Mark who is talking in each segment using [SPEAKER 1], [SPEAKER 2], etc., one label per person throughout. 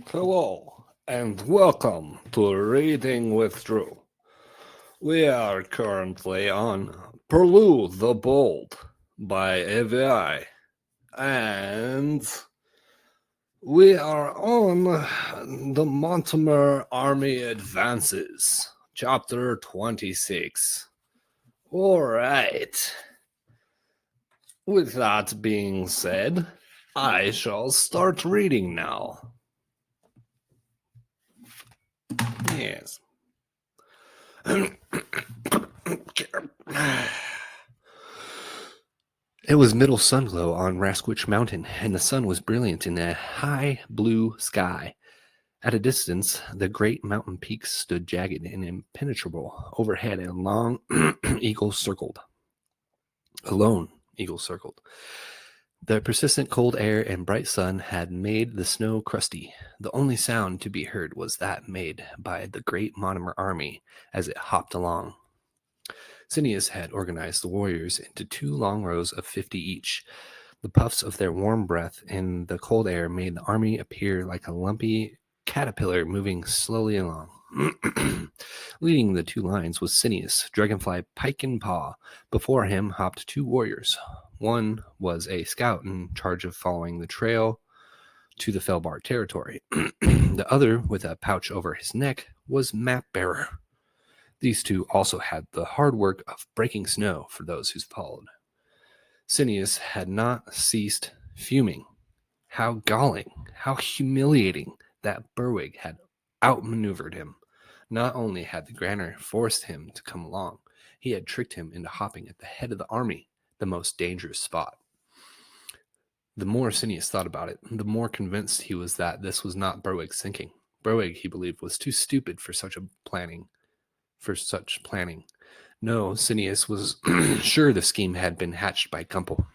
[SPEAKER 1] Hello, and welcome to Reading with Drew. We are currently on Perloo the Bold by AVI, and we are on the Montmer Army Advances, Chapter 26. Alright. With that being said, I shall start reading now. Yes. It was middle sunglow on Rasquitch Mountain, and the sun was brilliant in a high blue sky. At a distance, the great mountain peaks stood jagged and impenetrable. Overhead, a long eagle circled. A lone eagle circled. The persistent cold air and bright sun had made the snow crusty. The only sound to be heard was that made by the great Montmer army as it hopped along. Senyous had organized the warriors into 2 long rows of 50 each. The puffs of their warm breath in the cold air made the army appear like a lumpy caterpillar moving slowly along. Leading the 2 lines was Senyous, dragonfly pike in paw. Before him hopped 2 warriors. One was a scout in charge of following the trail to the Felbart territory. The other, with a pouch over his neck, was map bearer. These 2 also had the hard work of breaking snow for those who followed. Senyous had not ceased fuming. How galling, how humiliating that Berwig had outmaneuvered him. Not only had the Granner forced him to come along, he had tricked him into hopping at the head of the army, the most dangerous spot. The more Senyous thought about it, the more convinced he was that this was not Berwig's thinking. Berwig, he believed, was too stupid for such planning. No, Senyous was sure the scheme had been hatched by Gumpel.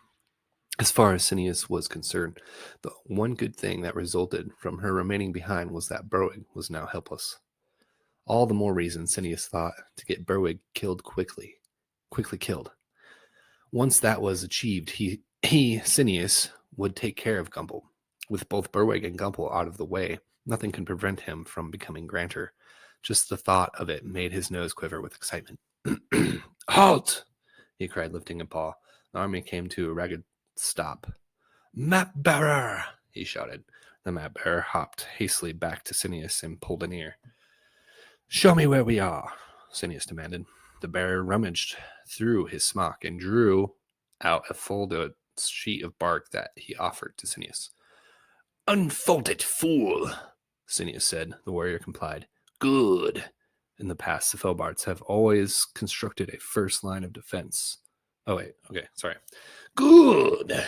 [SPEAKER 1] As far as Senyous was concerned, the one good thing that resulted from her remaining behind was that Berwig was now helpless. All the more reason, Senyous thought, to get Berwig quickly killed. Once that was achieved, he Senyous, would take care of Gumpel. With both Berwig and Gumpel out of the way, nothing could prevent him from becoming Granter. Just the thought of it made his nose quiver with excitement. Halt! He cried, lifting a paw. The army came to a ragged stop. Map bearer! He shouted. The map bearer hopped hastily back to Senyous and pulled an ear. Show me where we are, Senyous demanded. The bearer rummaged through his smock and drew out a folded sheet of bark that he offered to Senyous. Unfold it, fool, Senyous said. The warrior complied. Good. In the past, the Felbarts have always constructed a first line of defense. Good.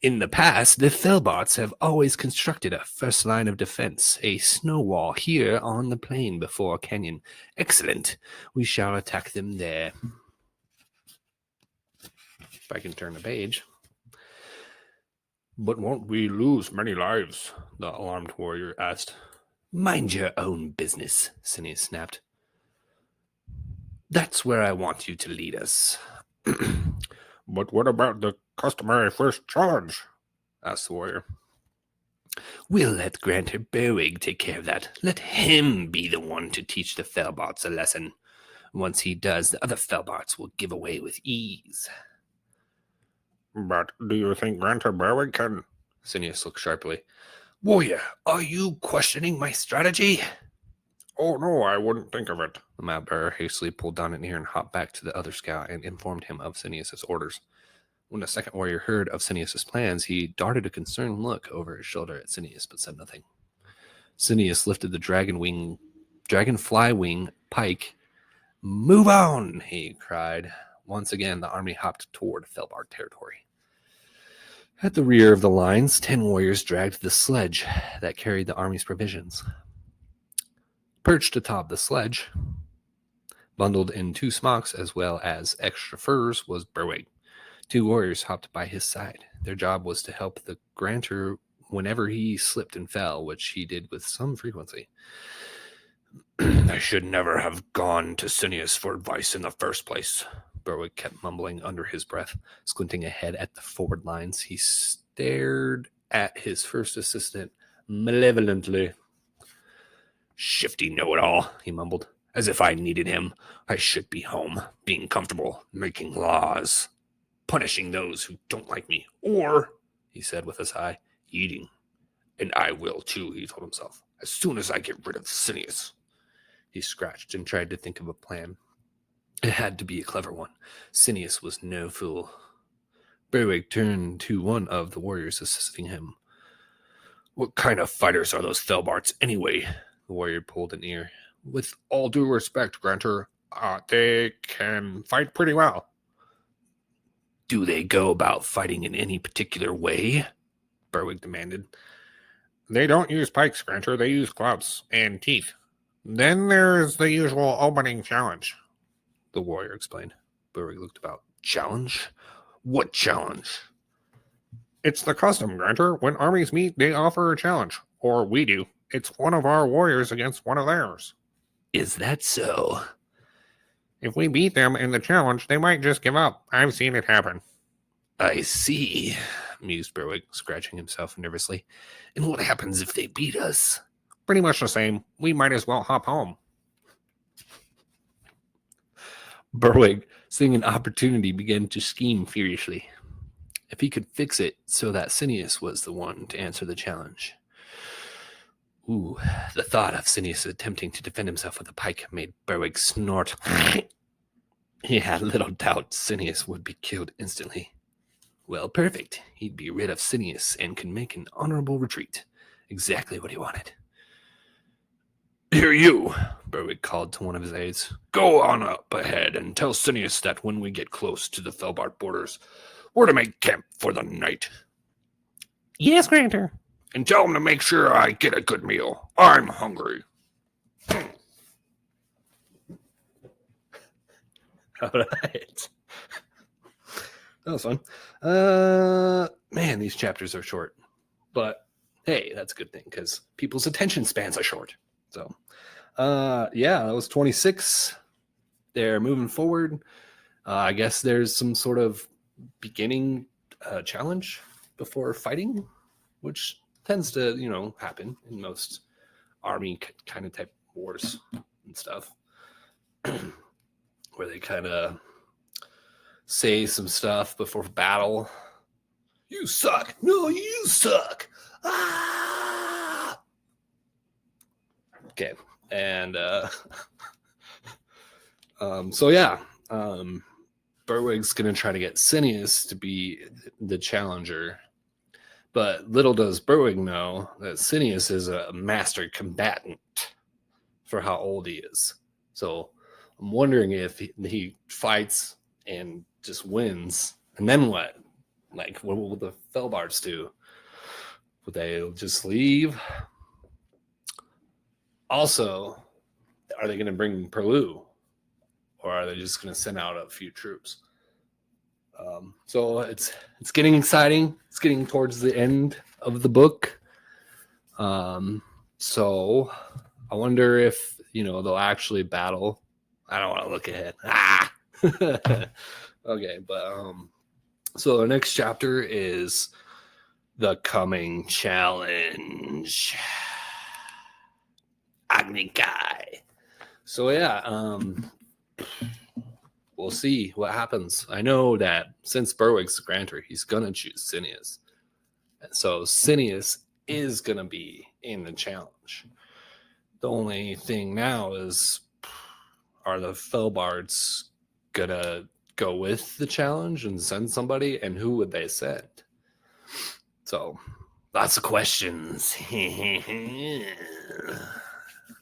[SPEAKER 1] In the past, the Felbarts have always constructed a first line of defense, a snow wall here on the plain before a canyon. Excellent. We shall attack them there. If I can turn the page. But won't we lose many lives? The alarmed warrior asked. Mind your own business, Senyous snapped. That's where I want you to lead us. But what about the customary first charge? Asked the warrior. We'll let Granter Berwig take care of that. Let him be the one to teach the Felbarts a lesson. Once he does, the other Felbarts will give away with ease. But do you think Granter Berwig can? Senyous looked sharply. Warrior, are you questioning my strategy? Oh, no, I wouldn't think of it. The map bearer hastily pulled down an ear and hopped back to the other scout and informed him of Senyous' orders. When the second warrior heard of Senyous' plans, he darted a concerned look over his shoulder at Senyous, but said nothing. Senyous lifted the dragonfly wing pike. Move on, he cried. Once again, the army hopped toward Felbart territory. At the rear of the lines, 10 warriors dragged the sledge that carried the army's provisions. Perched atop the sledge, bundled in 2 smocks as well as extra furs, was Berwig. 2 warriors hopped by his side. Their job was to help the Granter whenever he slipped and fell, which he did with some frequency. I should never have gone to Senyous for advice in the first place, Berwig kept mumbling under his breath. Squinting ahead at the forward lines, he stared at his first assistant, malevolently. "Shifty know-it-all," he mumbled. "As if I needed him. I should be home, being comfortable, making laws, punishing those who don't like me. Or," he said with a sigh, "eating. And I will too," he told himself, "as soon as I get rid of Senyous." He scratched and tried to think of a plan. It had to be a clever one. Senyous was no fool. Berwig turned to one of the warriors assisting him. "What kind of fighters are those Felbarts, anyway?" The warrior pulled an ear. "With all due respect, Granter, they can fight pretty well." "Do they go about fighting in any particular way?" Berwig demanded. "They don't use pikes, Granter. They use clubs and teeth. Then there's the usual opening challenge," the warrior explained. Berwig looked about. "Challenge? What challenge?" "It's the custom, Granter. When armies meet, they offer a challenge. Or we do. It's one of our warriors against one of theirs." "Is that so?" "If we beat them in the challenge, they might just give up. I've seen it happen." "I see," mused Berwig, scratching himself nervously. "And what happens if they beat us?" "Pretty much the same. We might as well hop home." Berwig, seeing an opportunity, began to scheme furiously. If he could fix it so that Senyous was the one to answer the challenge. Ooh, the thought of Senyous attempting to defend himself with a pike made Berwig snort. He had little doubt Senyous would be killed instantly. Well, perfect. He'd be rid of Senyous and could make an honorable retreat. Exactly what he wanted. "Here you," Berwig called to one of his aides. "Go on up ahead and tell Senyous that when we get close to the Felbart borders, we're to make camp for the night." "Yes, Granter." "And tell him to make sure I get a good meal. I'm hungry." All right. That was fun. Man, these chapters are short. But hey, that's a good thing because people's attention spans are short. So, yeah, that was 26. They're moving forward. I guess there's some sort of beginning challenge before fighting, which tends to, happen in most army kind of type wars and stuff, where they kind of say some stuff before battle. "You suck. No, you suck. Ah!" Okay. And so yeah, Berwig's gonna try to get Senyous to be the challenger, but little does Berwig know that Senyous is a master combatant for how old he is. So I'm wondering if he fights and just wins, and then what? Like, what will the Felbarts do? Would they just leave? Also, are they going to bring Perloo, or are they just going to send out a few troops? So it's getting exciting. It's getting towards the end of the book. So I wonder if they'll actually battle. I don't want to look ahead. Okay, but so the next chapter is the coming challenge. Agnikai. So yeah, we'll see what happens. I know that since Berwig's the grantor, he's gonna choose Senyous. And so Senyous is gonna be in the challenge. The only thing now is, are the Felbarts gonna go with the challenge and send somebody, and who would they send? So lots of questions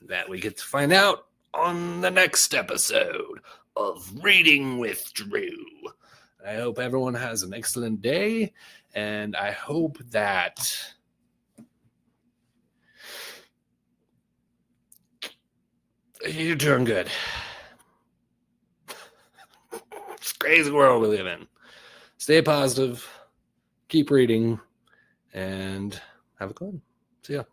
[SPEAKER 1] that we get to find out on the next episode of Reading with Drew. I hope everyone has an excellent day, and I hope that you're doing good. It's a crazy world we live in. Stay positive, keep reading, and have a good one. See ya.